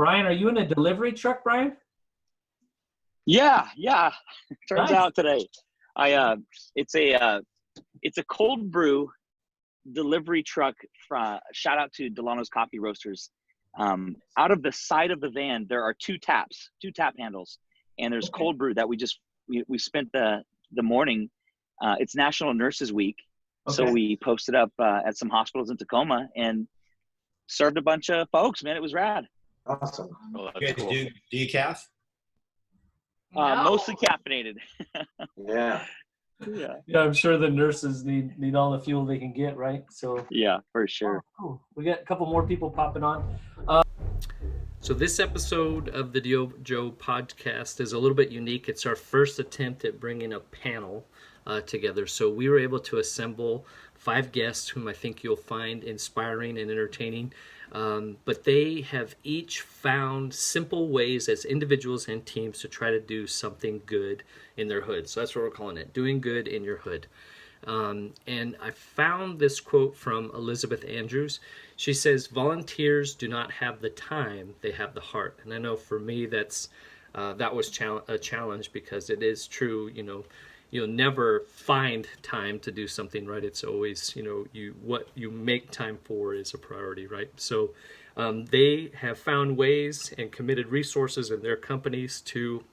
Brian, are you in a delivery truck, Brian? Yeah. Turns Nice. out today, it's a cold brew delivery truck. Shout out to Delano's Coffee Roasters. Out of the side of the van, there are two tap handles, and there's cold brew that we spent the morning. It's National Nurses Week, so we posted up at some hospitals in Tacoma and served a bunch of folks. Man, it was rad. Awesome. Oh, that's cool. Do decaf? No. Mostly caffeinated. Yeah. Yeah, I'm sure the nurses need all the fuel they can get, right? So yeah, for sure. Oh, cool. We got a couple more people popping on. So this episode of the DYOJO podcast is a little bit unique. It's our first attempt at bringing a panel together. So we were able to assemble 5 guests whom I think you'll find inspiring and entertaining. But they have each found simple ways as individuals and teams to try to do something good in their hood. So that's what we're calling it, doing good in your hood. And I found this quote from Elizabeth Andrews. She says, volunteers do not have the time, they have the heart. And I know for me that was a challenge, because it is true, you'll never find time to do something, right? It's always, what you make time for is a priority, right? So they have found ways and committed resources in their companies to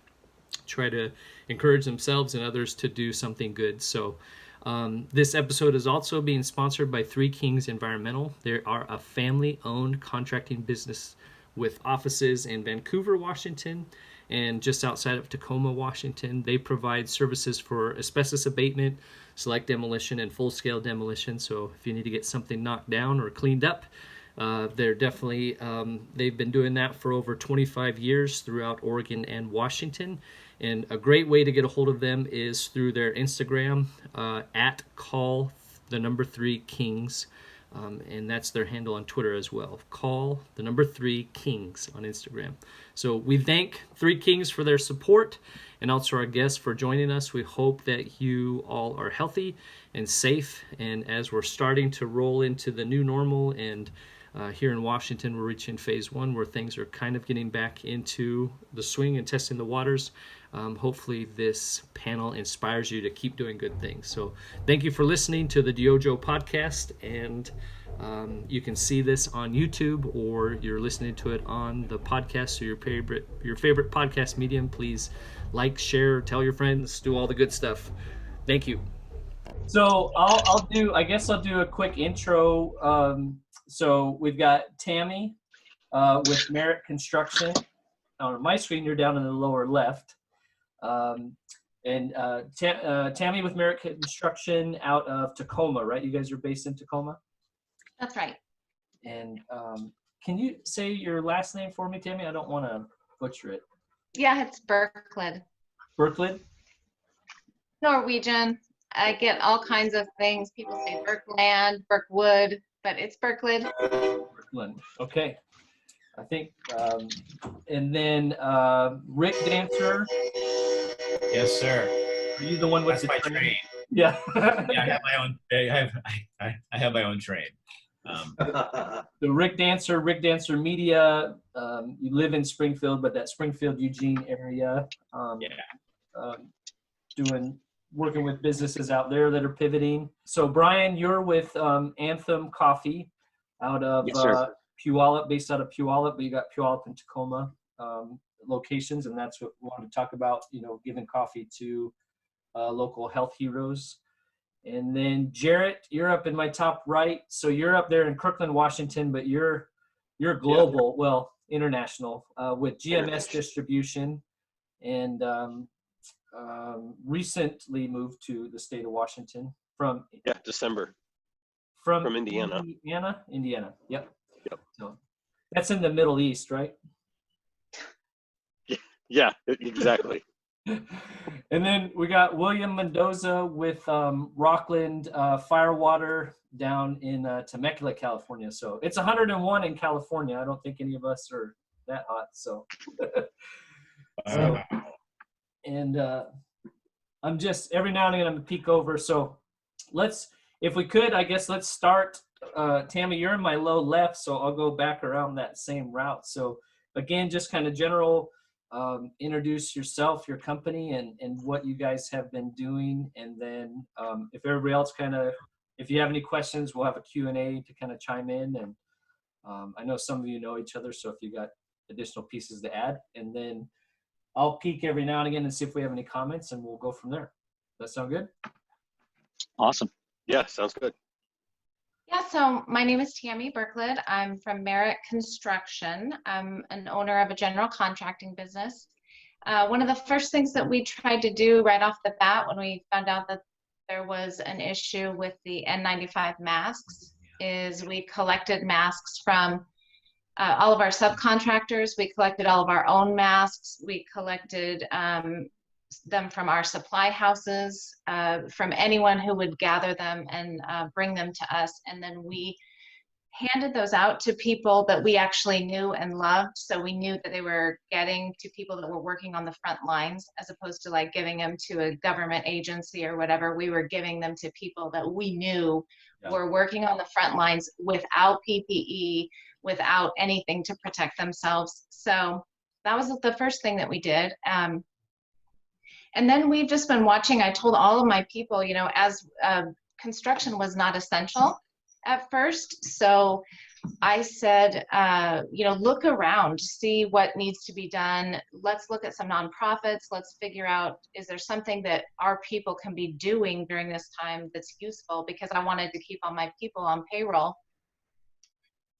try to encourage themselves and others to do something good. So this episode is also being sponsored by Three Kings Environmental. They are a family-owned contracting business with offices in Vancouver, Washington, and just outside of Tacoma, Washington. They provide services for asbestos abatement, select demolition, and full-scale demolition. So if you need to get something knocked down or cleaned up, they're definitely, they've been doing that for over 25 years throughout Oregon and Washington. And a great way to get a hold of them is through their Instagram, at call the number 3 Kings. And that's their handle on Twitter as well. Call the number 3 Kings on Instagram. So we thank Three Kings for their support, and also our guests for joining us. We hope that you all are healthy and safe. And as we're starting to roll into the new normal, and here in Washington, we're reaching phase 1 where things are kind of getting back into the swing and testing the waters. Hopefully this panel inspires you to keep doing good things. So thank you for listening to the DYOJO podcast, and you can see this on YouTube, or you're listening to it on the podcast, so your favorite podcast medium. Please like, share, tell your friends, do all the good stuff. Thank you. So I'll do a quick intro. So we've got Tammy with Merit Construction. On my screen, you're down in the lower left. Tammy with Merit Construction out of Tacoma, right? You guys are based in Tacoma? That's right. And can you say your last name for me, Tammy? I don't want to butcher it. Yeah, it's Berklid. Berklid? Norwegian. I get all kinds of things. People say Berkland, Berkwood, but it's Berklid. Berkland. Okay. I think, and then Rick Dancer. Yes, sir. Are you the one with That's the my train? Yeah. Yeah, I have my own. I have my own train. The Rick Dancer Media. You live in Springfield, but that Springfield Eugene area. Working with businesses out there that are pivoting. So Brian, you're with Anthem Coffee out of Puyallup, based out of Puyallup, but you got Puyallup and Tacoma locations, and that's what we wanted to talk about, giving coffee to local health heroes. And then Jarrett, you're up in my top right. So you're up there in Kirkland, Washington, but you're global, international, with GMS Distribution, and recently moved to the state of Washington from December. From Indiana. Indiana. Yep. So that's in the Middle East, right? Yeah, exactly. And then we got William Mendoza with Rockland Firewater down in Temecula, California. So it's 101 in California. I don't think any of us are that hot. So, and I'm just, every now and again, I'm gonna peek over. So if we could, I guess let's start. Tammy, you're in my low left, so I'll go back around that same route. So again, just kind of general, introduce yourself, your company, and what you guys have been doing. And then if everybody else if you have any questions, we'll have a Q&A to kind of chime in. And I know some of you know each other, so if you got additional pieces to add, and then I'll peek every now and again and see if we have any comments, and we'll go from there. Does that sound good? Awesome. Yeah, sounds good. Yeah, so my name is Tammy Berklid. I'm from Merritt Construction. I'm an owner of a general contracting business. One of the first things that we tried to do right off the bat when we found out that there was an issue with the N95 masks is we collected masks from all of our subcontractors. We collected all of our own masks. We collected them from our supply houses, from anyone who would gather them and bring them to us. And then we handed those out to people that we actually knew and loved. So we knew that they were getting to people that were working on the front lines, as opposed to like giving them to a government agency or whatever. We were giving them to people that we knew were working on the front lines without PPE, without anything to protect themselves. So that was the first thing that we did. And then we've just been watching. I told all of my people, you know, as construction was not essential at first. So I said, you know, look around, see what needs to be done. Let's look at some nonprofits. Let's figure out, is there something that our people can be doing during this time that's useful? Because I wanted to keep all my people on payroll.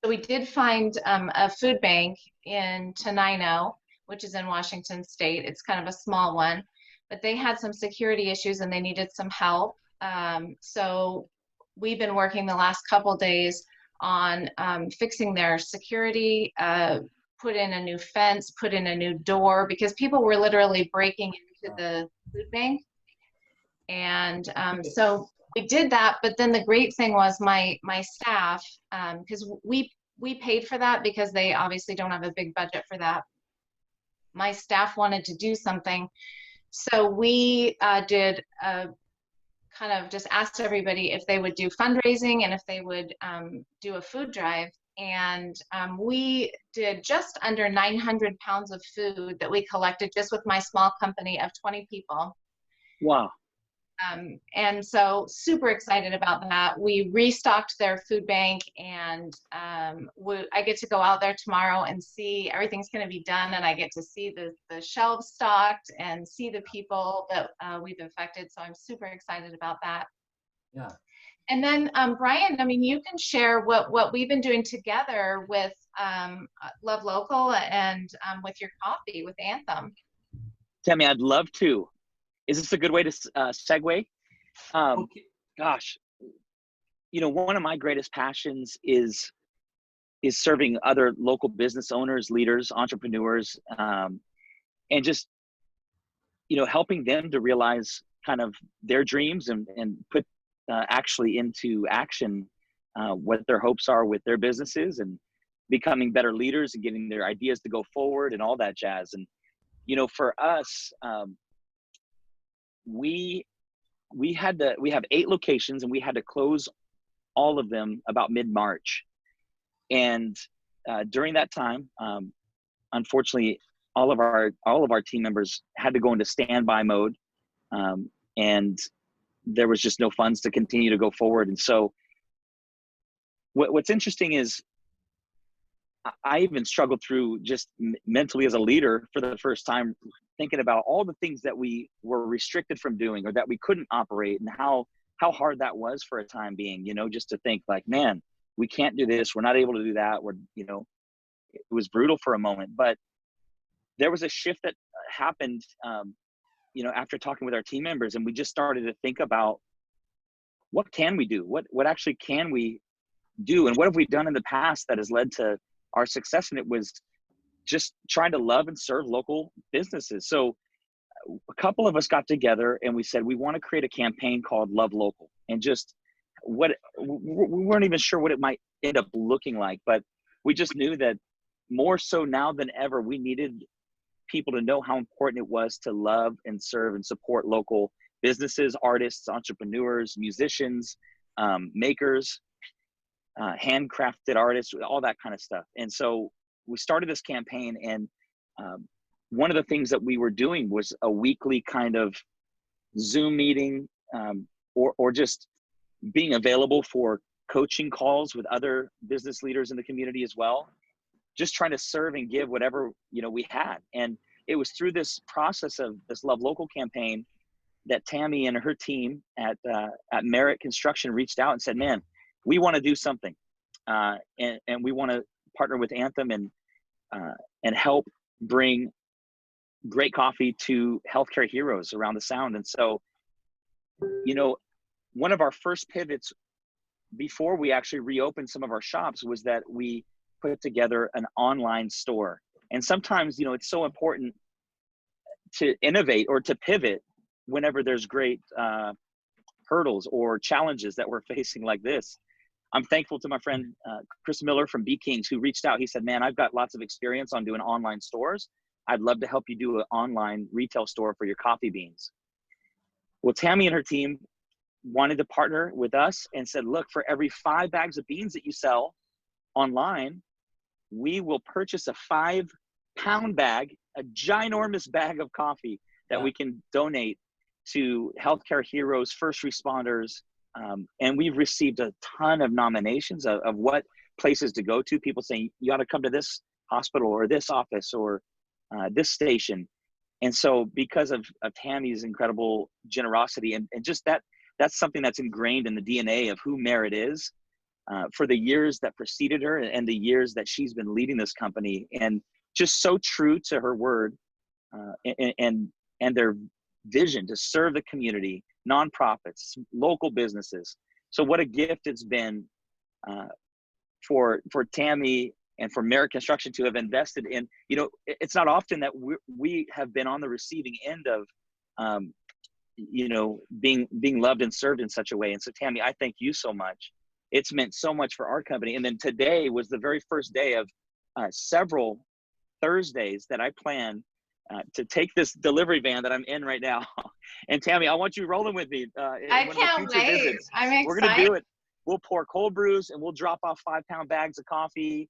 So we did find a food bank in Tenino, which is in Washington State. It's kind of a small one, but they had some security issues and they needed some help. So we've been working the last couple days on fixing their security, put in a new fence, put in a new door, because people were literally breaking into the food bank. And so we did that, but then the great thing was my staff, because we paid for that because they obviously don't have a big budget for that. My staff wanted to do something. So we did kind of just asked everybody if they would do fundraising and if they would do a food drive. And we did just under 900 pounds of food that we collected just with my small company of 20 people. Wow. And so super excited about that. We restocked their food bank, and I get to go out there tomorrow and see everything's going to be done, and I get to see the shelves stocked and see the people that we've affected. So I'm super excited about that. Yeah. And then Brian, I mean, you can share what we've been doing together with Love Local and with your coffee with Anthem. Tammy, I'd love to. Is this a good way to segue? Okay. Gosh, you know, one of my greatest passions is serving other local business owners, leaders, entrepreneurs, and just, you know, helping them to realize kind of their dreams and put actually into action what their hopes are with their businesses and becoming better leaders and getting their ideas to go forward and all that jazz. And, you know, for us, we have 8 locations and we had to close all of them about mid-March. And during that time, unfortunately, all of our team members had to go into standby mode, and there was just no funds to continue to go forward. And so what's interesting is I even struggled through just mentally as a leader for the first time, thinking about all the things that we were restricted from doing or that we couldn't operate, and how hard that was for a time being, you know, just to think like, man, we can't do this. We're not able to do that. You know, it was brutal for a moment, but there was a shift that happened, you know, after talking with our team members, and we just started to think about what can we do? What actually can we do? And what have we done in the past that has led to our success? And it was just trying to love and serve local businesses. So a couple of us got together and we said, we want to create a campaign called Love Local, and just we weren't even sure what it might end up looking like, but we just knew that more so now than ever, we needed people to know how important it was to love and serve and support local businesses, artists, entrepreneurs, musicians, makers, handcrafted artists, all that kind of stuff. And so we started this campaign, and one of the things that we were doing was a weekly kind of Zoom meeting, or just being available for coaching calls with other business leaders in the community as well, just trying to serve and give whatever, we had. And it was through this process of this Love Local campaign that Tammy and her team at Merit Construction reached out and said, man, we want to do something. And we want to partner with Anthem and help bring great coffee to healthcare heroes around the Sound. And so, one of our first pivots before we actually reopened some of our shops was that we put together an online store. And sometimes, it's so important to innovate or to pivot whenever there's great hurdles or challenges that we're facing like this. I'm thankful to my friend, Chris Miller from Bee Kings, who reached out. He said, man, I've got lots of experience on doing online stores. I'd love to help you do an online retail store for your coffee beans. Well, Tammy and her team wanted to partner with us and said, look, for every 5 bags of beans that you sell online, we will purchase a 5-pound bag, a ginormous bag of coffee that we can donate to healthcare heroes, first responders. And we've received a ton of nominations of what places to go to. People saying, you ought to come to this hospital or this office or this station. And so because of Tammy's incredible generosity and just that's something that's ingrained in the DNA of who Merit is for the years that preceded her and the years that she's been leading this company, and just so true to her word and their vision to serve the community, nonprofits, local businesses. So what a gift it's been for Tammy and for Merit Construction to have invested in. It's not often that we have been on the receiving end of being loved and served in such a way. And so Tammy, I thank you so much. It's meant so much for our company. And then today was the very first day of several Thursdays that I plan to take this delivery van that I'm in right now. And Tammy, I want you rolling with me. I can't wait. Visits. I'm excited. We're going to do it. We'll pour cold brews and we'll drop off 5-pound bags of coffee.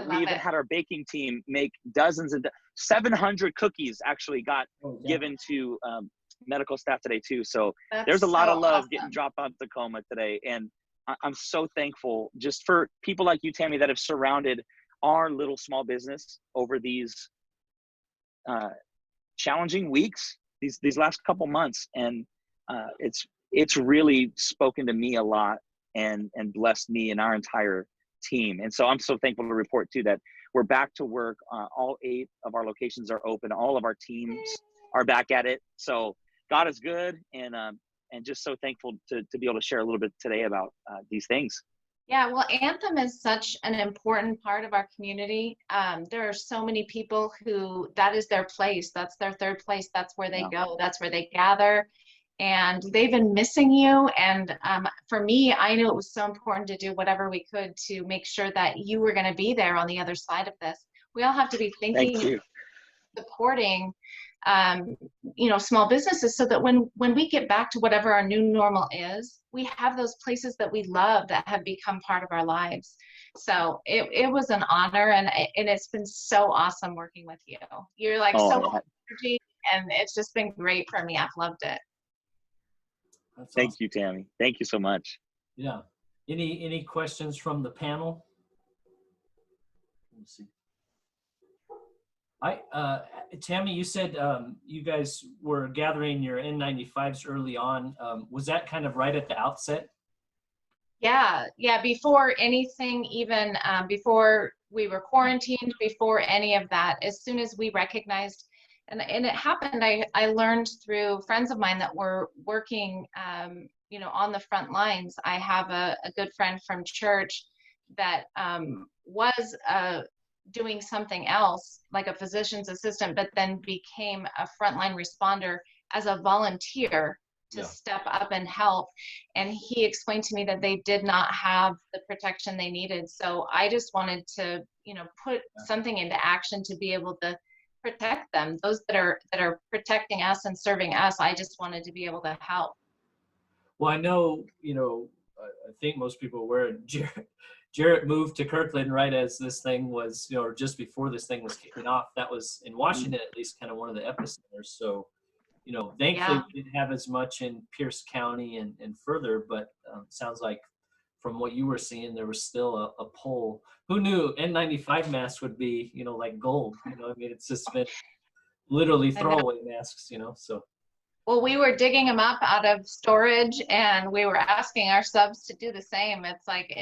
We even had our baking team make dozens and 700 cookies actually got given to medical staff today too. So there's a lot of love getting dropped on Tacoma today. And I'm so thankful just for people like you, Tammy, that have surrounded our little small business over these challenging weeks, these last couple months. And it's really spoken to me a lot and blessed me and our entire team. And so I'm so thankful to report too that we're back to work. All 8 of our locations are open. All of our teams are back at it. So God is good, and just so thankful to be able to share a little bit today about these things. Yeah, well, Anthem is such an important part of our community. There are so many people who that is their place. That's their third place. That's where they go. That's where they gather. And they've been missing you. And for me, I knew it was so important to do whatever we could to make sure that you were going to be there on the other side of this. We all have to be thinking, supporting, small businesses so that when we get back to whatever our new normal is, we have those places that we love that have become part of our lives. So it was an honor, and it's been so awesome working with you. You're like so much energy, and it's just been great for me. I've loved it. Thank you, Tammy. Thank you so much. Yeah. Any questions from the panel? Let me see. Tammy, you said you guys were gathering your N95s early on. Was that kind of right at the outset? Yeah. Before anything, even before we were quarantined, before any of that, as soon as we recognized, and it happened, I learned through friends of mine that were working, on the front lines. I have a good friend from church that was doing something else, like a physician's assistant, but then became a frontline responder as a volunteer to step up and help. And he explained to me that they did not have the protection they needed. So I just wanted to, put something into action to be able to protect them. Those that are protecting us and serving us, I just wanted to be able to help. Well, I know, I think most people are aware Jarrett moved to Kirkland right as this thing was, or just before this thing was kicking off. That was in Washington, at least, kind of one of the epicenters. So, thankfully Yeah. we didn't have as much in Pierce County and further, but sounds like from what you were seeing, there was still a pull. Who knew N95 masks would be, like gold? I mean, it's just been literally I know. throwaway masks, so. Well, we were digging them up out of storage, and we were asking our subs to do the same. It's like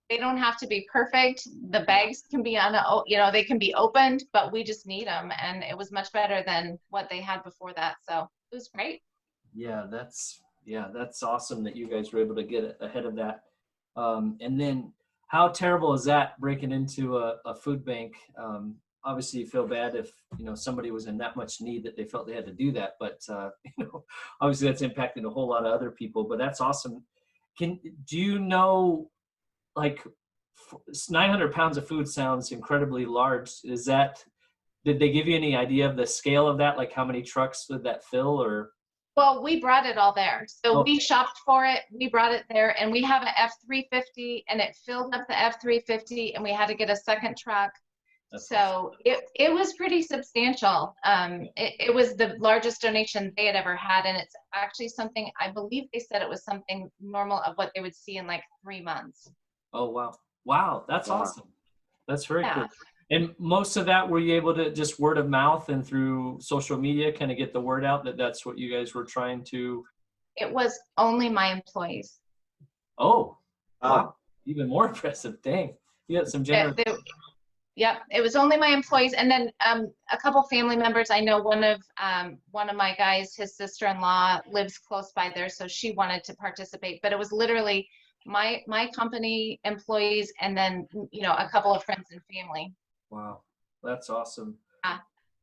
they don't have to be perfect. The bags can be they can be opened, but we just need them, and it was much better than what they had before that. So it was great. Yeah, that's awesome that you guys were able to get ahead of that. And then, how terrible is that breaking into a food bank? Obviously, you feel bad if somebody was in that much need that they felt they had to do that, but obviously that's impacting a whole lot of other people. But that's awesome. Do you know, like, 900 pounds of food sounds incredibly large? Did they give you any idea of the scale of that? Like, how many trucks would that fill, or? Well, we brought it all there. So Oh. we shopped for it. We brought it there, and we have an F-350, and it filled up the F-350, and we had to get a second truck. That's So it was pretty substantial. It was the largest donation they had ever had, and it's actually something, I believe they said it was something normal of what they would see in like 3 months. Oh, wow, that's Wow. awesome. That's very Yeah. cool. And most of that, were you able to just word of mouth and through social media kind of get the word out that that's what you guys were trying to? It was only my employees. Oh, Wow. wow, even more impressive. Dang, you got some generous. Yep, it was only my employees, and then a couple family members. I know one of my guys, his sister-in-law lives close by there, so she wanted to participate. But it was literally my company employees, and then a couple of friends and family. Wow, that's awesome. Yeah.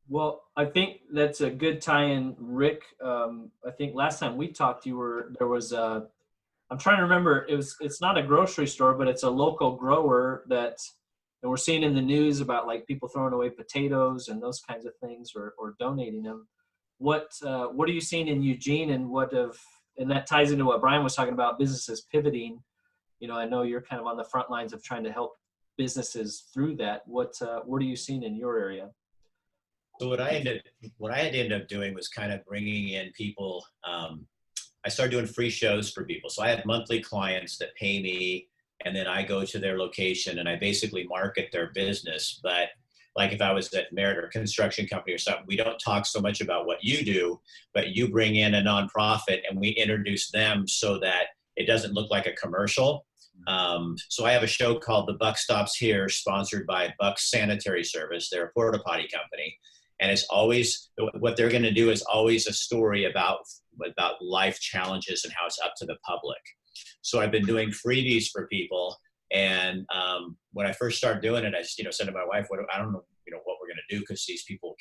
Well, I think that's a good tie-in, Rick. I think last time we talked, there was I'm trying to remember. It's not a grocery store, but it's a local grower and we're seeing in the news about like people throwing away potatoes and those kinds of things, or donating them. What are you seeing in Eugene, and and that ties into what Brian was talking about, businesses pivoting. I know you're kind of on the front lines of trying to help businesses through that. What are you seeing in your area? So what I had to end up doing was kind of bringing in people. I started doing free shows for people. So I have monthly clients that pay me, and then I go to their location and I basically market their business. But like if I was at Merit or construction company or something, we don't talk so much about what you do, but you bring in a nonprofit and we introduce them so that it doesn't look like a commercial. So I have a show called The Buck Stops Here, sponsored by Buck's Sanitary Service. They're a porta potty company. And it's always, what they're going to do is always a story about life challenges and how it's up to the public. So I've been doing freebies for people. And when I first started doing it, I just, said to my wife, I don't know, what we're going to do, because these people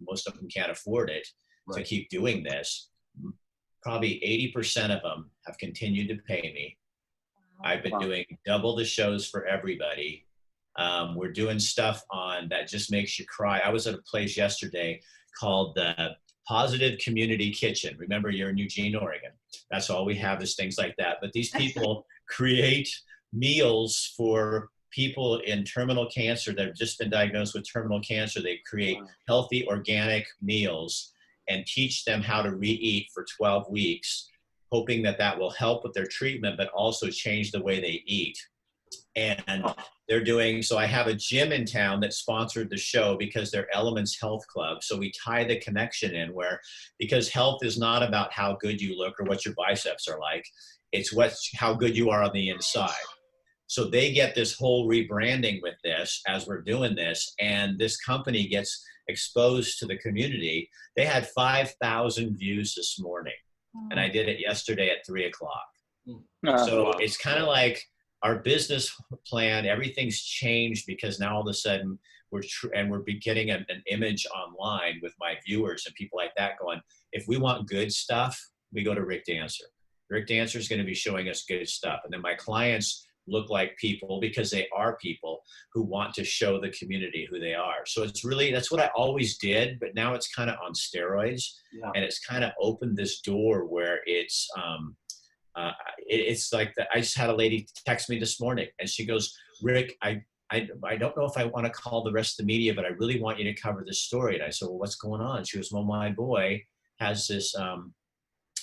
most of them can't afford it to keep doing this. Probably 80% of them have continued to pay me. I've been doing double the shows for everybody. We're doing stuff on that just makes you cry. I was at a place yesterday called the Positive Community Kitchen. Remember, you're in Eugene, Oregon. That's all we have is things like that. But these people create meals for people in terminal cancer that have just been diagnosed with terminal cancer. They create healthy, organic meals and teach them how to re-eat for 12 weeks, hoping that will help with their treatment, but also change the way they eat. And so I have a gym in town that sponsored the show because they're Elements Health Club. So we tie the connection in because health is not about how good you look or what your biceps are like. It's how good you are on the inside. So they get this whole rebranding with this as we're doing this, and this company gets exposed to the community. They had 5,000 views this morning, and I did it yesterday at 3:00. So it's kind of like our business plan, everything's changed because now all of a sudden we're getting an image online with my viewers and people like that going, if we want good stuff, we go to Rick Dancer. Rick Dancer is going to be showing us good stuff. And then my clients look like people because they are people who want to show the community who they are. So that's what I always did, but now it's kind of on steroids. And it's kind of opened this door where it's, it's like I just had a lady text me this morning, and she goes, Rick, I don't know if I want to call the rest of the media, but I really want you to cover this story. And I said, well, what's going on? She goes, well, my boy has this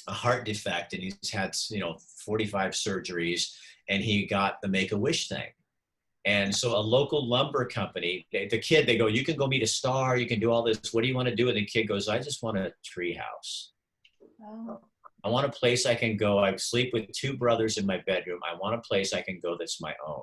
a heart defect, and he's had 45 surgeries, and he got the Make-A-Wish thing. And so a local lumber company, the kid, they go, you can go meet a star, you can do all this. What do you want to do? And the kid goes, I just want a tree house. Oh. I want a place I can go. I sleep with 2 brothers in my bedroom. I want a place I can go that's my own.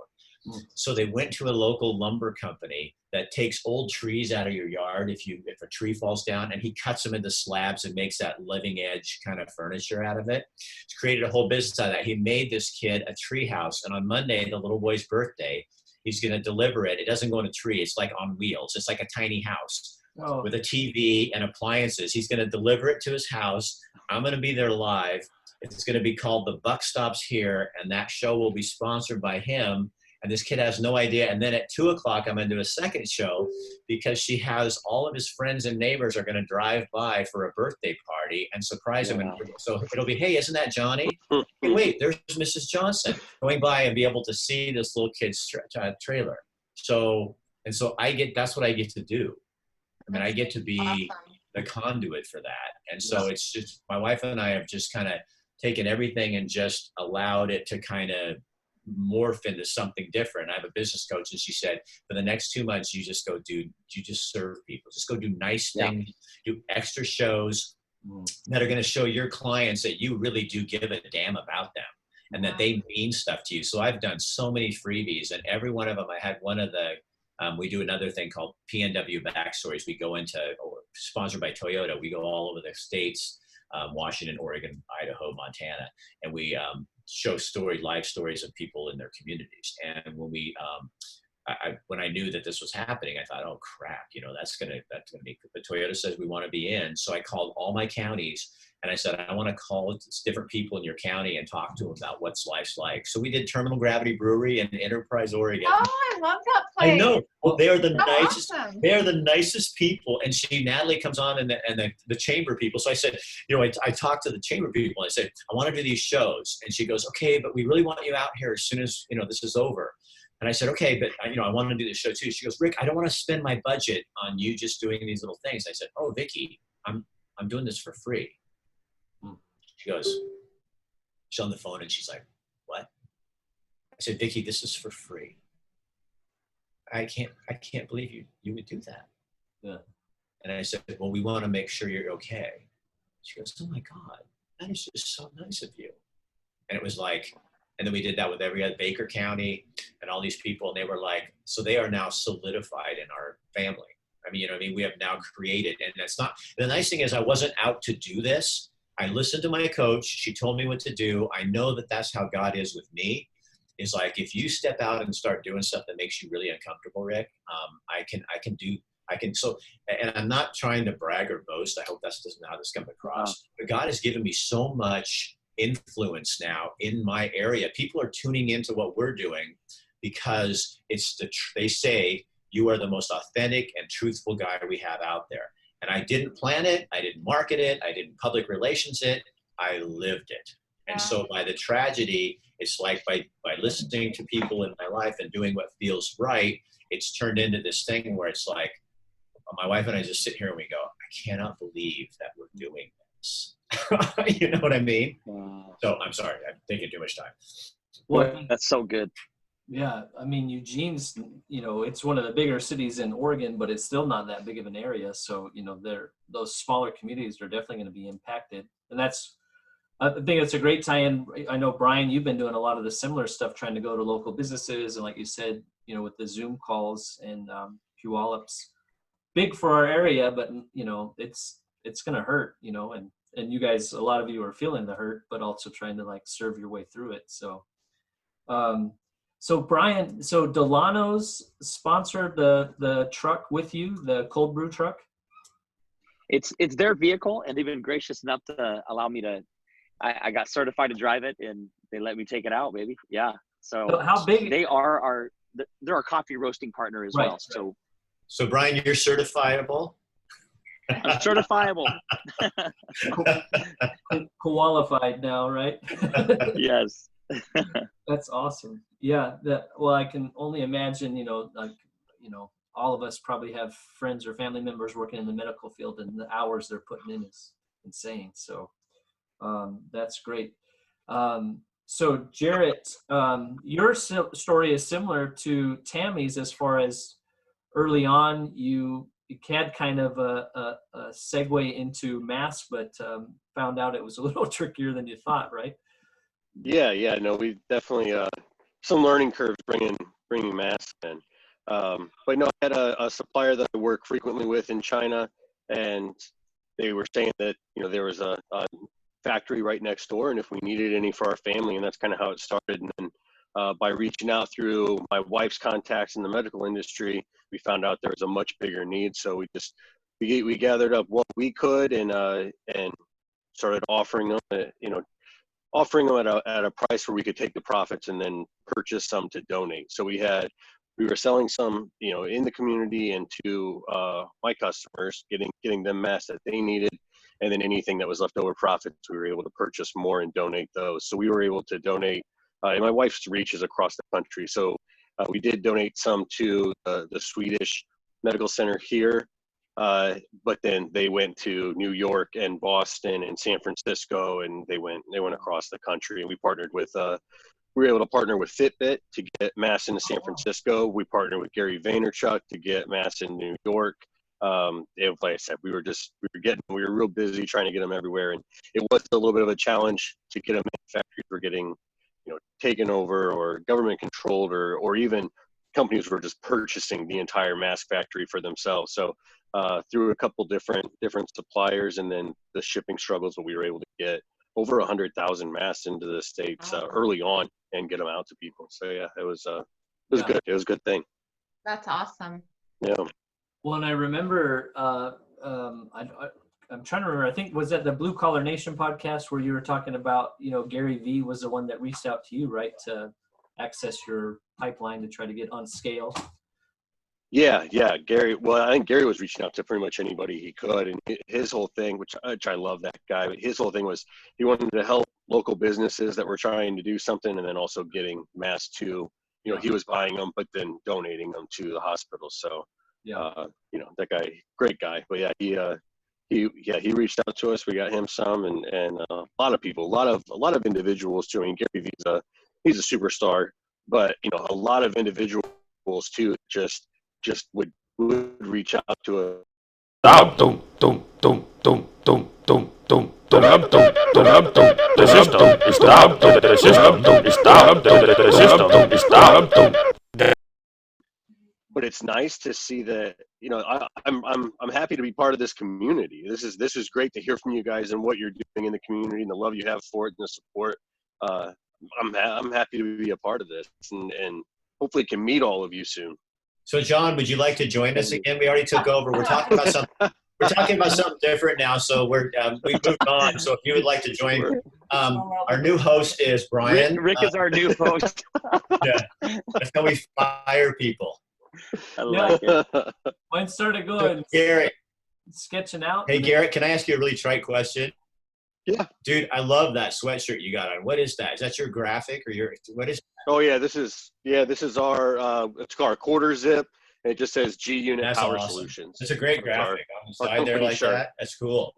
So they went to a local lumber company that takes old trees out of your yard if a tree falls down, and he cuts them into slabs and makes that living edge kind of furniture out of it. He's created a whole business out of that. He made this kid a tree house, and on Monday, the little boy's birthday, he's going to deliver it. It doesn't go in a tree. It's like on wheels. It's like a tiny house with a TV and appliances. He's going to deliver it to his house. I'm going to be there live. It's going to be called The Buck Stops Here, and that show will be sponsored by him. And this kid has no idea. And then at 2 o'clock, I'm going to do a second show because she has all of his friends and neighbors are going to drive by for a birthday party and surprise him. And so it'll be, hey, isn't that Johnny? Hey, wait, there's Mrs. Johnson going by and be able to see this little kid's trailer. So that's what I get to do. I mean, I get to be the conduit for that. And so it's just, my wife and I have just kind of taken everything and just allowed it to kind of morph into something different. I have a business coach, and she said, for the next 2 months, you just serve people. Just go do nice things, do extra shows that are going to show your clients that you really do give a damn about them and that they mean stuff to you. So I've done so many freebies, and every one of them, I had one of the, we do another thing called PNW Backstories. We go into, sponsored by Toyota, we go all over the states, Washington, Oregon, Idaho, Montana, and we show live stories of people in their communities. And when when I knew that this was happening, I thought, oh crap, that's gonna be, but Toyota says we want to be in. So I called all my counties, and I said, I want to call different people in your county and talk to them about what's life's like. So we did Terminal Gravity Brewery in Enterprise, Oregon. Oh, I love that place. I know. Well, they are the nicest. Awesome. They are the nicest people. And Natalie comes on, and the chamber people. So I said, I talked to the chamber people. I said, I want to do these shows. And she goes, okay, but we really want you out here as soon as this is over. And I said, okay, but I want to do this show too. She goes, Rick, I don't want to spend my budget on you just doing these little things. I said, oh, Vicky, I'm doing this for free. She goes, she's on the phone, and she's like, what? I said, Vicky, this is for free. I can't believe you would do that. Yeah. And I said, well, we want to make sure you're okay. She goes, oh my God, that is just so nice of you. And it was like, and then we did that with every other Baker County and all these people. And they were like, so they are now solidified in our family. I mean, we have now created, and that's not, the nice thing is I wasn't out to do this. I listened to my coach. She told me what to do. I know that that's how God is with me. Is like, if you step out and start doing stuff that makes you really uncomfortable, Rick, so, and I'm not trying to brag or boast. I hope that's not how this comes across. But God has given me so much influence now in my area. People are tuning into what we're doing because they say you are the most authentic and truthful guy we have out there. And I didn't plan it. I didn't market it. I didn't public relations it. I lived it. And so by the tragedy, it's like by listening to people in my life and doing what feels right, it's turned into this thing where it's like, my wife and I just sit here and we go, I cannot believe that we're doing this. You know what I mean? Wow. So I'm sorry, I'm taking too much time. Well, That's so good. yeah, I mean, Eugene's, it's one of the bigger cities in Oregon, but it's still not that big of an area. So, those smaller communities are definitely going to be impacted. And I think it's a great tie-in. I know, Brian, you've been doing a lot of the similar stuff, trying to go to local businesses. And like you said, with the Zoom calls and Puyallups, big for our area, but, it's going to hurt, and you guys, a lot of you are feeling the hurt, but also trying to serve your way through it. So, so Brian, Delano's sponsored the truck with you, the cold brew truck? It's their vehicle, and they've been gracious enough to allow me to, I got certified to drive it, and they let me take it out, baby. Yeah. So how big? They're our coffee roasting partner as well. Right. So Brian, you're certifiable? I'm certifiable. Qualified now, right? Yes. That's awesome. Yeah. Well, I can only imagine, all of us probably have friends or family members working in the medical field, and the hours they're putting in is insane. So that's great. So Jarrett, your story is similar to Tammy's as far as early on you had kind of a segue into mass, but found out it was a little trickier than you thought, right? Yeah. No, we definitely some learning curves bringing masks in. But no, I had a supplier that I work frequently with in China, and they were saying that there was a factory right next door, and if we needed any for our family, and that's kind of how it started. And then by reaching out through my wife's contacts in the medical industry, we found out there was a much bigger need. So we gathered up what we could and started offering them, at a price where we could take the profits and then purchase some to donate. So we were selling some, in the community and to my customers, getting them masks that they needed, and then anything that was left over profits, we were able to purchase more and donate those. So we were able to donate, and my wife's reach is across the country. So we did donate some to the Swedish Medical Center here, but then they went to New York and Boston and San Francisco, and they went across the country. And we were able to partner with Fitbit to get masks into San Francisco. We partnered with Gary Vaynerchuk to get masks in New York. Like I said, we were real busy trying to get them everywhere, and it was a little bit of a challenge to get them in. Factories were getting, taken over or government controlled, or even companies were just purchasing the entire mask factory for themselves. So through a couple different suppliers, and then the shipping struggles, we were able to get over 100,000 masks into the States early on and get them out to people. So yeah, it was good. It was a good thing. That's awesome. Yeah. Well, and I remember, I'm trying to remember, I think, was that the Blue Collar Nation podcast where you were talking about, Gary Vee was the one that reached out to you, right, to access your pipeline to try to get on scale? Yeah, Gary. Well, I think Gary was reaching out to pretty much anybody he could, and his whole thing, which I love that guy, but his whole thing was he wanted to help local businesses that were trying to do something, and then also getting masks to, he was buying them, but then donating them to the hospital. So, that guy, great guy. But yeah, he reached out to us. We got him some, and a lot of people, a lot of individuals too. I mean, Gary Vee, he's a superstar, but a lot of individuals too just would reach out to a but it's nice to see that I'm happy to be part of this community. This is great to hear from you guys and what you're doing in the community and the love you have for it and the support. I'm happy to be a part of this, and hopefully can meet all of you soon. So John, would you like to join us again? We already took over. We're talking about something. We're talking about something different now. So we've moved on. So if you would like to join, our new host is Brian. Rick is our new host. Yeah, that's how we fire people. I like it. Mine started going. Garrett, sketching out. Hey Garrett, can I ask you a really trite question? Yeah. Dude, I love that sweatshirt you got on. What is that? Is that your graphic or what is? Oh yeah, this is our it's our quarter zip. And it just says G Unit That's Power awesome. Solutions. It's a great graphic on the side there like shirt. that. That's cool.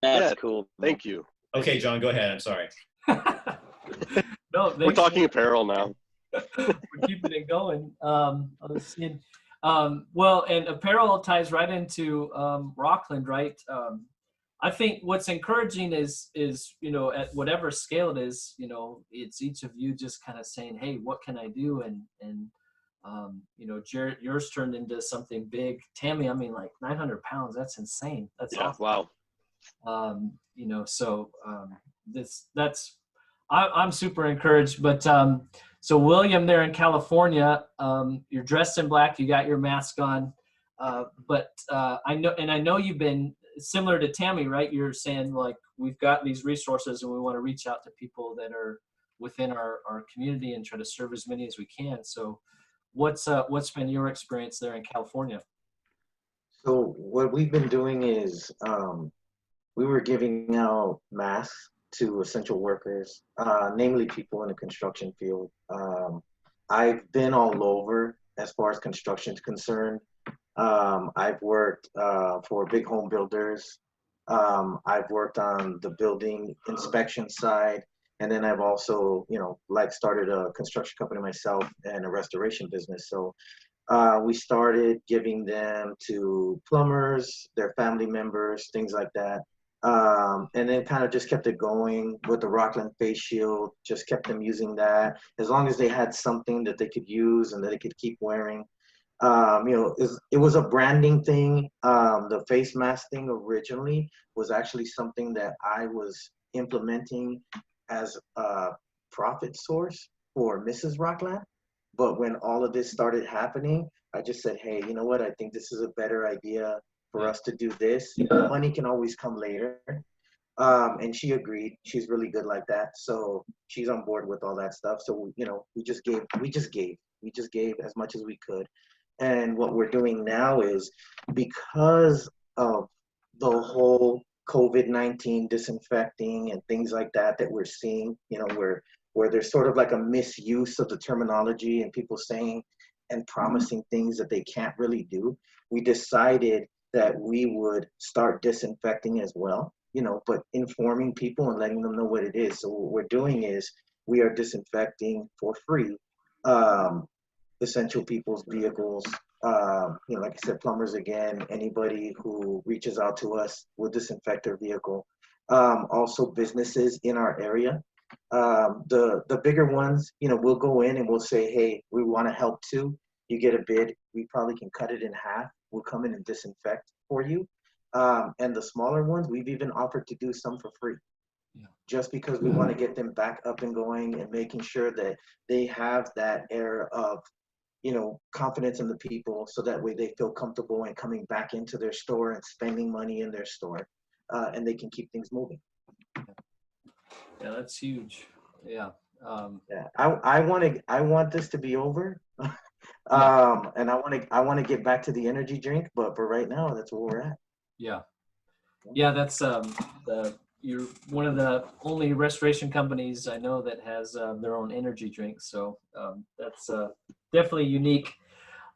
That's cool. Thank you. Okay, John, go ahead. I'm sorry. No, we're talking apparel now. We're keeping it going. Well, and apparel ties right into Rockland, right? I think what's encouraging is at whatever scale it is, it's each of you just kind of saying, hey, what can I do? And Jarrett, yours turned into something big. Tammy, I mean, like 900 pounds, that's insane. That's awesome. Wow. I'm super encouraged. But so William there in California, you're dressed in black, you got your mask on, but I know you've been similar to Tammy, right? You're saying like, we've got these resources and we want to reach out to people that are within our community and try to serve as many as we can. So what's been your experience there in California? So what we've been doing is we were giving out masks to essential workers, namely people in the construction field. I've been all over as far as construction is concerned. I've worked for big home builders. I've worked on the building inspection side. And then I've also, like started a construction company myself and a restoration business. So we started giving them to plumbers, their family members, things like that. And then kind of just kept it going with the Rockland face shield, just kept them using that as long as they had something that they could use and that they could keep wearing. It was a branding thing. The face mask thing originally was actually something that I was implementing as a profit source for Mrs. Rockland. But when all of this started happening, I just said, hey, you know what? I think this is a better idea for us to do this. Money can always come later. And she agreed. She's really good like that. So she's on board with all that stuff. So, we just gave as much as we could. And what we're doing now is because of the whole COVID-19 disinfecting and things like that we're seeing, where there's sort of like a misuse of the terminology and people saying and promising things that they can't really do, we decided that we would start disinfecting as well, but informing people and letting them know what it is. So what we're doing is we are disinfecting for free essential people's vehicles. Like I said, plumbers again, anybody who reaches out to us will disinfect their vehicle. Also businesses in our area. The bigger ones, we'll go in and we'll say, hey, we want to help too. You get a bid, we probably can cut it in half. We'll come in and disinfect for you. And the smaller ones, we've even offered to do some for free. Yeah. Just because we want to get them back up and going and making sure that they have that air of, confidence in the people, so that way they feel comfortable in coming back into their store and spending money in their store, and they can keep things moving. Yeah, that's huge. Yeah. Yeah, I want this to be over, and I want to get back to the energy drink, but for right now, that's where we're at. Yeah. Yeah, that's you're one of the only restoration companies I know that has their own energy drink. So that's definitely unique.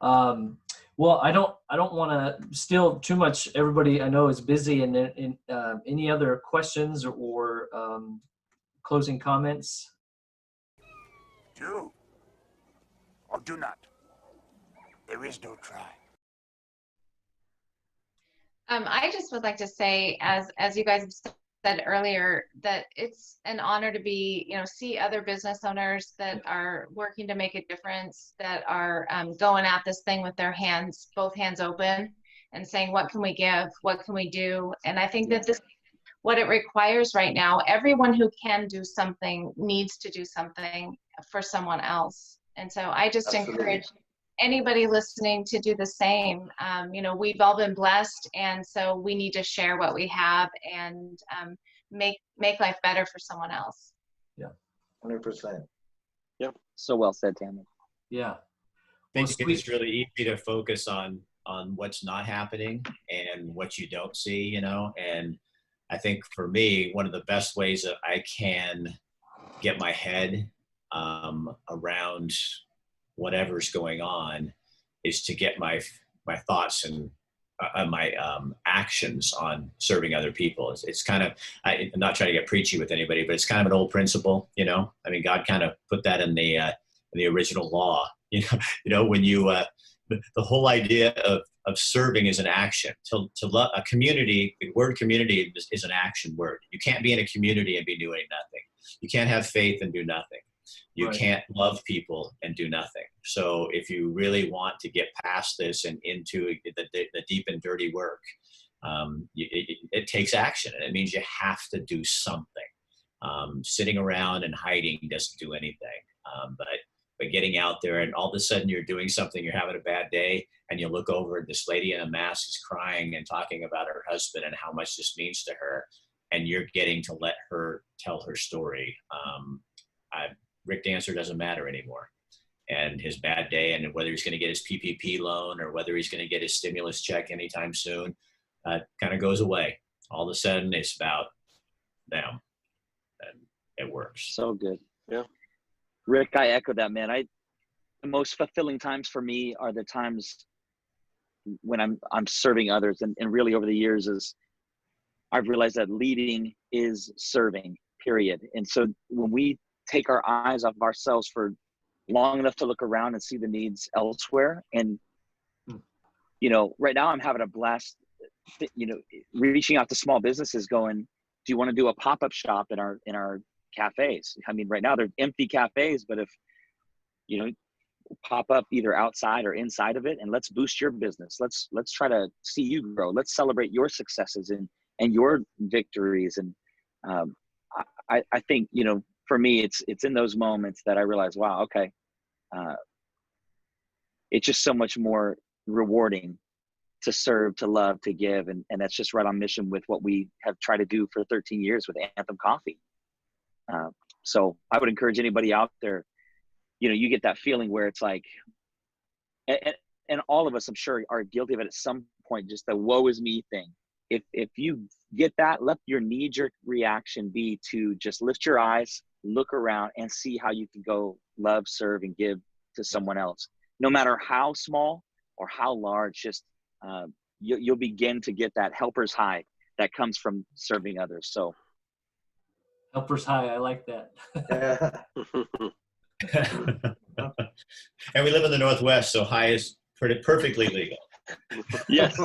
Well, I don't want to steal too much. Everybody I know is busy. And any other questions or closing comments? Do or do not. There is no try. I just would like to say, as you guys have said earlier, that it's an honor to be, see other business owners that are working to make a difference, that are going at this thing with their both hands open, and saying, what can we give? What can we do? And I think that this, what it requires right now, everyone who can do something needs to do something for someone else. And so I just encourage anybody listening to do the same. We've all been blessed, and so we need to share what we have and make life better for someone else. Yeah, 100%. Yep. So well said, Tammy. Yeah. I think it's really easy to focus on what's not happening and what you don't see, and I think for me, one of the best ways that I can get my head around whatever's going on is to get my thoughts and my actions on serving other people. It's kind of, I'm not trying to get preachy with anybody, but it's kind of an old principle, I mean, God kind of put that in the original law, when you, the whole idea of serving is an action. To love a community, the word community is an action word. You can't be in a community and be doing nothing. You can't have faith and do nothing. You can't love people and do nothing. So if you really want to get past this and into the deep and dirty work, it takes action, and it means you have to do something. Sitting around and hiding doesn't do anything. But getting out there, and all of a sudden you're doing something, you're having a bad day, and you look over and this lady in a mask is crying and talking about her husband and how much this means to her, and you're getting to let her tell her story. Rick Dancer doesn't matter anymore. and his bad day, and whether he's going to get his PPP loan or whether he's going to get his stimulus check anytime soon, kind of goes away. All of a sudden, it's about them, and it works. So good. Yeah. Rick, I echo that, man. The most fulfilling times for me are the times when I'm serving others, and really over the years is I've realized that leading is serving, period. And so when we take our eyes off of ourselves for long enough to look around and see the needs elsewhere, and right now I'm having a blast, reaching out to small businesses going, do you want to do a pop-up shop in our cafes? I mean, right now they're empty cafes, but if pop up either outside or inside of it, and let's boost your business. Let's try to see you grow. Let's celebrate your successes and your victories. And I think, for me, it's in those moments that I realize, wow, okay, it's just so much more rewarding to serve, to love, to give. And that's just right on mission with what we have tried to do for 13 years with Anthem Coffee. So I would encourage anybody out there, you get that feeling where it's like, and all of us, I'm sure, are guilty of it at some point, just the woe is me thing. If you get that, let your knee-jerk reaction be to just lift your eyes, look around, and see how you can go love, serve, and give to someone else. No matter how small or how large, just you'll begin to get that helper's high that comes from serving others. So Helper's high, I like that. And we live in the Northwest, so high is perfectly legal. yes.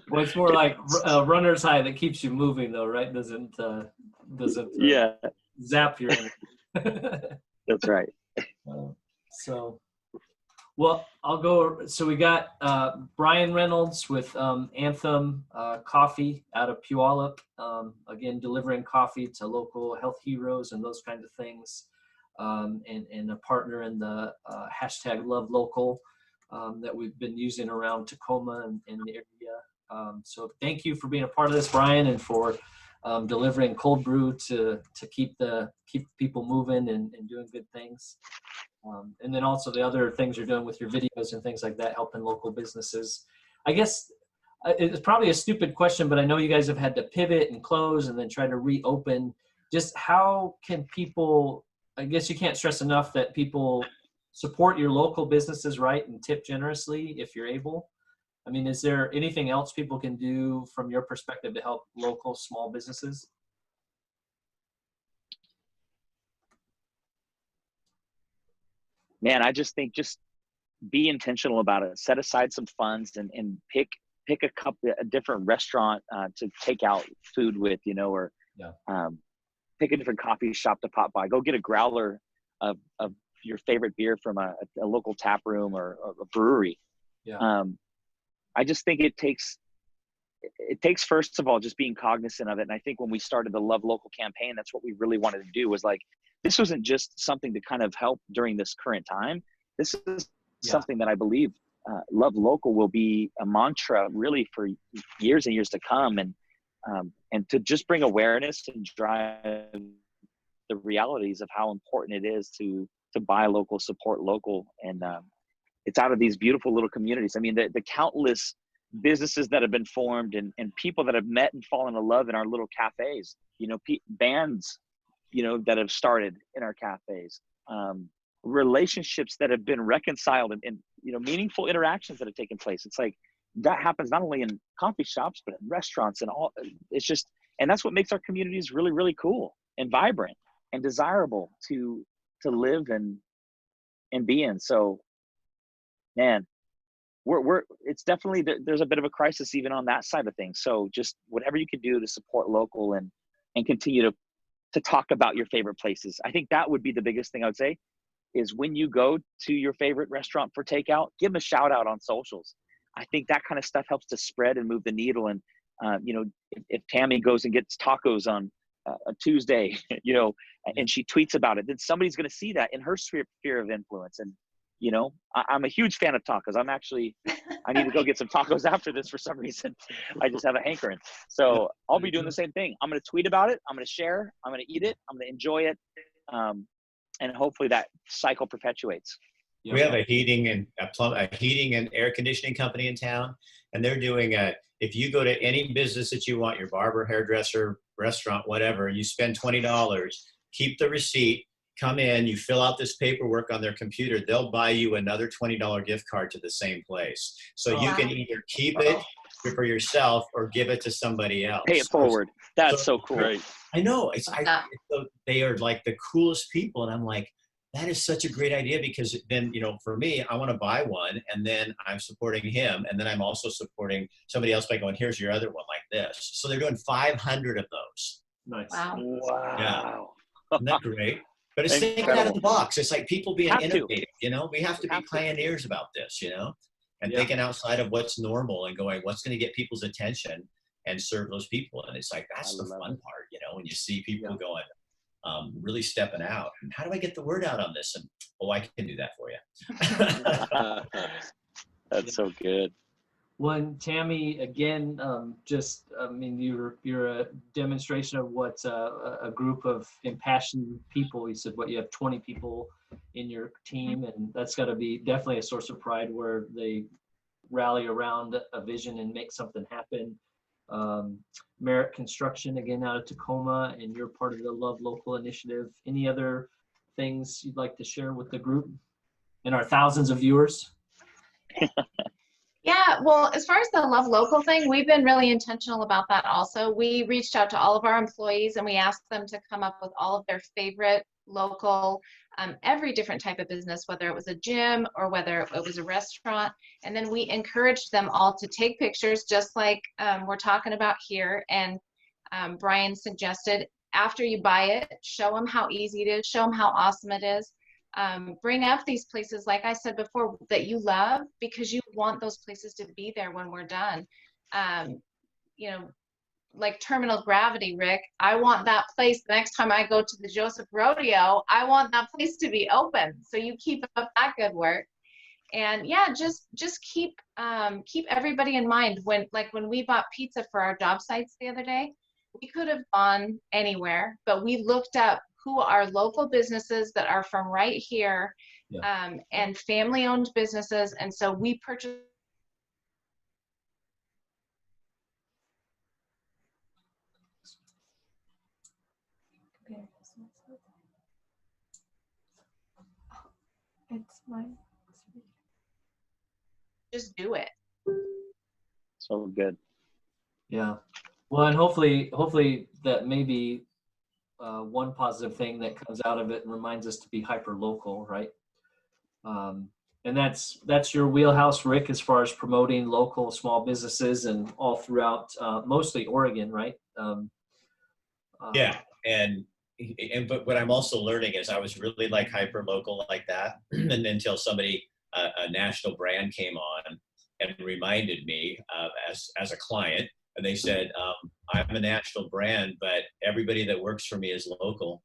Well, it's more like runner's high that keeps you moving, though, right? Doesn't Yeah, zap your that's right. Well, I'll go. So we got Brian Reynolds with Anthem Coffee out of Puyallup. Again, delivering coffee to local health heroes and those kinds of things. And a partner in the hashtag Love Local that we've been using around Tacoma and the area. So thank you for being a part of this, Brian, and for delivering cold brew to keep people moving and doing good things. And then also the other things you're doing with your videos and things like that, helping local businesses. I guess it's probably a stupid question, but I know you guys have had to pivot and close and then try to reopen. Just how can people, I guess you can't stress enough that people support your local businesses, right, and tip generously if you're able. I mean, is there anything else people can do from your perspective to help local small businesses? Man, I just think just be intentional about it. Set aside some funds and pick a different restaurant to take out food with, or pick a different coffee shop to pop by. Go get a growler of your favorite beer from a local tap room or a brewery. Yeah. I just think it takes first of all just being cognizant of it. And I think when we started the Love Local campaign, that's what we really wanted to do, was like, this wasn't just something to kind of help during this current time. This is something that I believe Love Local will be a mantra really for years and years to come. And to just bring awareness and drive the realities of how important it is to buy local, support local. And it's out of these beautiful little communities. I mean, the countless businesses that have been formed and people that have met and fallen in love in our little cafes, bands, that have started in our cafes, relationships that have been reconciled and meaningful interactions that have taken place. It's like that happens not only in coffee shops, but in restaurants and all. It's just, and that's what makes our communities really, really cool and vibrant and desirable to live and be in. So, man, it's definitely, there's a bit of a crisis even on that side of things. So just whatever you can do to support local and continue to talk about your favorite places. I think that would be the biggest thing I would say, is when you go to your favorite restaurant for takeout, give them a shout out on socials. I think that kind of stuff helps to spread and move the needle. And, if Tammy goes and gets tacos on a Tuesday, and she tweets about it, then somebody's going to see that in her sphere of influence. And, I'm a huge fan of tacos. I need to go get some tacos after this for some reason. I just have a hankering. So I'll be doing the same thing. I'm going to tweet about it. I'm going to share. I'm going to eat it. I'm going to enjoy it. and hopefully that cycle perpetuates. We have a heating and air conditioning company in town, and they're doing if you go to any business that you want, your barber, hairdresser, restaurant, whatever, you spend $20, keep the receipt, come in, you fill out this paperwork on their computer, they'll buy you another $20 gift card to the same place. So you can either keep it for yourself or give it to somebody else. Pay it forward. That's so cool. Right. I know. They are like the coolest people. And I'm like, that is such a great idea, because then, for me, I want to buy one, and then I'm supporting him. And then I'm also supporting somebody else by going, here's your other one like this. So they're doing 500 of those. Nice. Wow. Yeah. Isn't that great? But it's thinking out of the box. It's like people being innovative, we have to be pioneers about this, and thinking outside of what's normal and going, what's going to get people's attention and serve those people. And it's like, that's the fun part, when you see people going, really stepping out. And how do I get the word out on this? And, I can do that for you. That's so good. Well, and Tammy, again, you're a demonstration of what a group of impassioned people. You said you have 20 people in your team, and that's got to be definitely a source of pride where they rally around a vision and make something happen. Merit Construction, again, out of Tacoma, and you're part of the Love Local initiative. Any other things you'd like to share with the group and our thousands of viewers? Yeah, well, as far as the Love Local thing, we've been really intentional about that also. We reached out to all of our employees and we asked them to come up with all of their favorite local, every different type of business, whether it was a gym or whether it was a restaurant. And then we encouraged them all to take pictures, just like we're talking about here. And Brian suggested, after you buy it, show them how easy it is, show them how awesome it is. Bring up these places, like I said before, that you love, because you want those places to be there when we're done. Like Terminal Gravity, Rick, I want that place the next time I go to the Joseph Rodeo, I want that place to be open. So you keep up that good work. And yeah, just keep everybody in mind. When we bought pizza for our job sites the other day, we could have gone anywhere, but we looked up who are local businesses that are from right here, and family-owned businesses. And so we purchased. It's mine. Just do it. So good. Yeah. Well, and hopefully that may be one positive thing that comes out of it and reminds us to be hyper local, right? And that's your wheelhouse, Rick, as far as promoting local small businesses and all throughout, mostly Oregon, right? Yeah, but what I'm also learning is I was really like hyper local like that, and until somebody, a national brand came on and reminded me as a client, and they said, I'm a national brand, but everybody that works for me is local,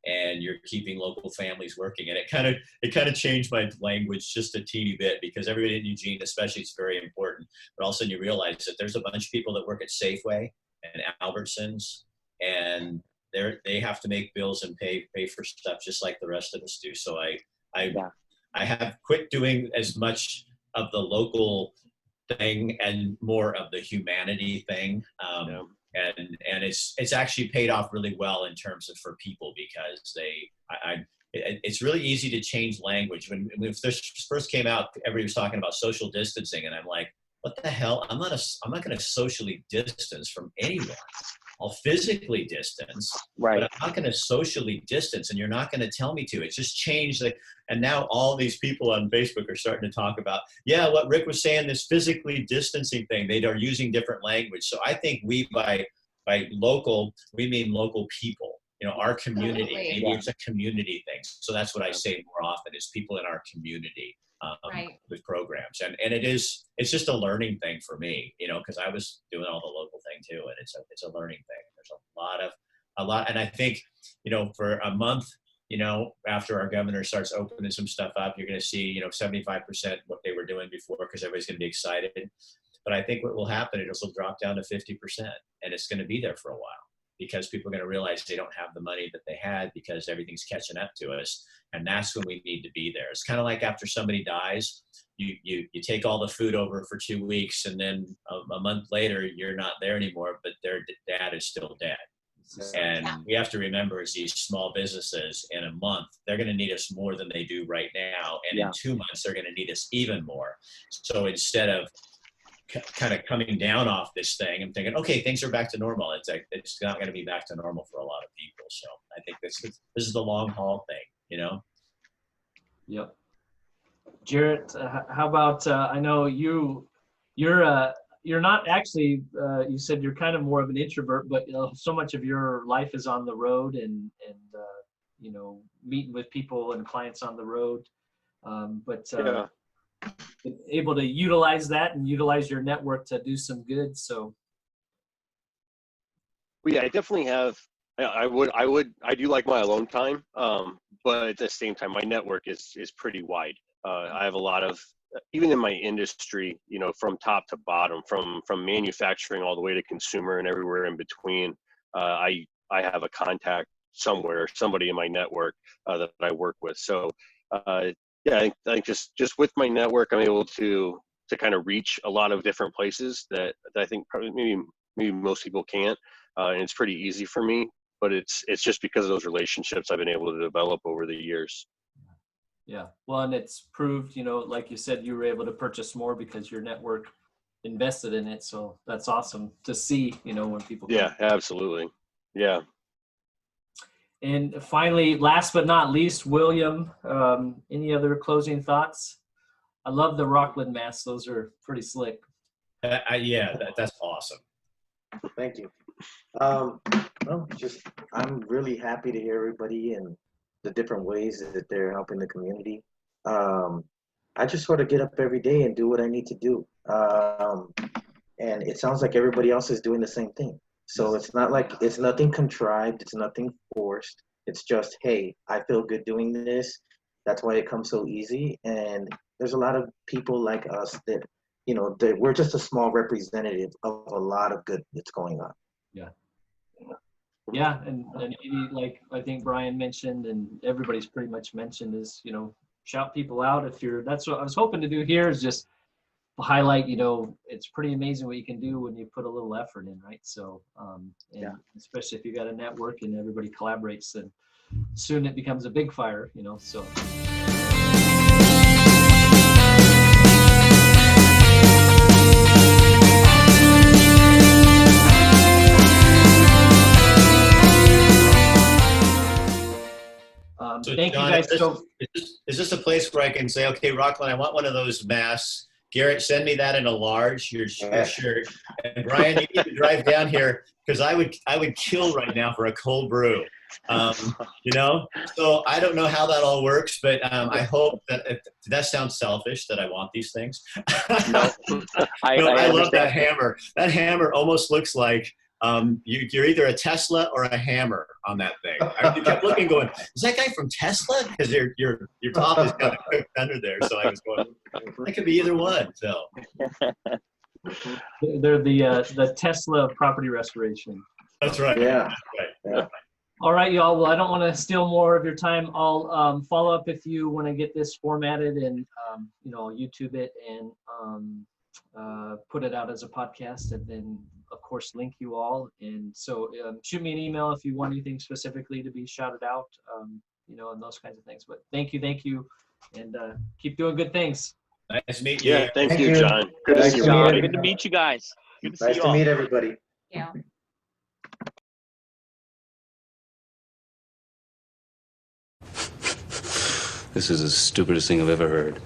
and you're keeping local families working. And it kind of changed my language just a teeny bit, because everybody in Eugene, especially, it's very important. But all of a sudden you realize that there's a bunch of people that work at Safeway and Albertsons, and they have to make bills and pay for stuff just like the rest of us do. So I have quit doing as much of the local thing and more of the humanity thing. And it's actually paid off really well in terms of for people, because it's really easy to change language. When this first came out, everybody was talking about social distancing, and I'm like, what the hell? I'm not going to socially distance from anyone. I'll physically distance, Right. but I'm not going to socially distance, and you're not going to tell me to. It's just changed. And now all these people on Facebook are starting to talk about, what Rick was saying, this physically distancing thing. They are using different language. So I think we, by local, we mean local people. Our community. Maybe it's a community thing. So that's what I say more often, is people in our community. With programs, and it's just a learning thing for me, because I was doing all the local thing too, and it's a learning thing. There's a lot, and I think, for a month, after our governor starts opening some stuff up, you're going to see, 75% what they were doing before, because everybody's going to be excited. But I think what will happen, it'll drop down to 50%, and it's going to be there for a while. because people are going to realize they don't have the money that they had because everything's catching up to us. And that's when we need to be there. It's kind of like after somebody dies, you take all the food over for 2 weeks, and then a month later, you're not there anymore, but their dad is still dead. And we have to remember, as these small businesses, in a month, they're going to need us more than they do right now. And in 2 months, they're going to need us even more. So instead of kind of coming down off this thing and thinking, okay, things are back to normal, it's like, it's not going to be back to normal for a lot of people. So I think this is the long haul thing, you know? Yep. Jarrett, how about, I know you're not actually, you said you're kind of more of an introvert, but so much of your life is on the road and you know, meeting with people and clients on the road. Able to utilize that and utilize your network to do some good. So. Well, yeah, I definitely have. I do like my alone time, but at the same time, my network is pretty wide. I have a lot of, even in my industry, you know, from top to bottom, from manufacturing all the way to consumer and everywhere in between. I have a contact somewhere, somebody in my network that I work with. So yeah, I think just with my network, I'm able to kind of reach a lot of different places that I think probably maybe most people can't, and it's pretty easy for me. But it's just because of those relationships I've been able to develop over the years. Yeah, well, and it's proved, you know, like you said, you were able to purchase more because your network invested in it. So that's awesome to see, you know, when people come. Yeah, absolutely. Yeah. And finally, last but not least, William, any other closing thoughts? I love the Rockland masks. Those are pretty slick. Yeah, that's awesome. Thank you. I'm really happy to hear everybody and the different ways that they're helping the community. I just sort of get up every day and do what I need to do. And it sounds like everybody else is doing the same thing. So it's not like, it's nothing contrived, it's nothing forced. It's just, hey, I feel good doing this. That's why it comes so easy. And there's a lot of people like us that, you know, we're just a small representative of a lot of good that's going on. Yeah. Yeah, and maybe like I think Brian mentioned, and everybody's pretty much mentioned, is, you know, shout people out if you're. That's what I was hoping to do here, is just highlight, you know, it's pretty amazing what you can do when you put a little effort in, right? So, especially if you got a network and everybody collaborates, then soon it becomes a big fire, you know. So. So thank John, you guys. Is this a place where I can say, okay, Rockland, I want one of those masks. Garrett, send me that in a large, your shirt. And Brian, you need to drive down here, because I would kill right now for a cold brew. You know, so I don't know how that all works, but I hope that sounds selfish that I want these things. No, I love that hammer. That hammer almost looks like you're either a Tesla or a hammer on that thing. I kept looking, going, is that guy from Tesla? Because your top is kind of cooked under there. So I was going, that could be either one. So they're the Tesla property restoration. That's right. Yeah. That's right. Yeah. All right, y'all. Well, I don't want to steal more of your time. I'll follow up if you want to get this formatted and you know, YouTube it and put it out as a podcast, and then of course link you all. And so shoot me an email if you want anything specifically to be shouted out, you know, and those kinds of things. But thank you, and keep doing good things. Nice to meet you. Yeah, thank you, John. Good to Nice see to meet everybody. Good to meet you guys. Good to see Nice you to all. meet everybody. Yeah. This is the stupidest thing I've ever heard.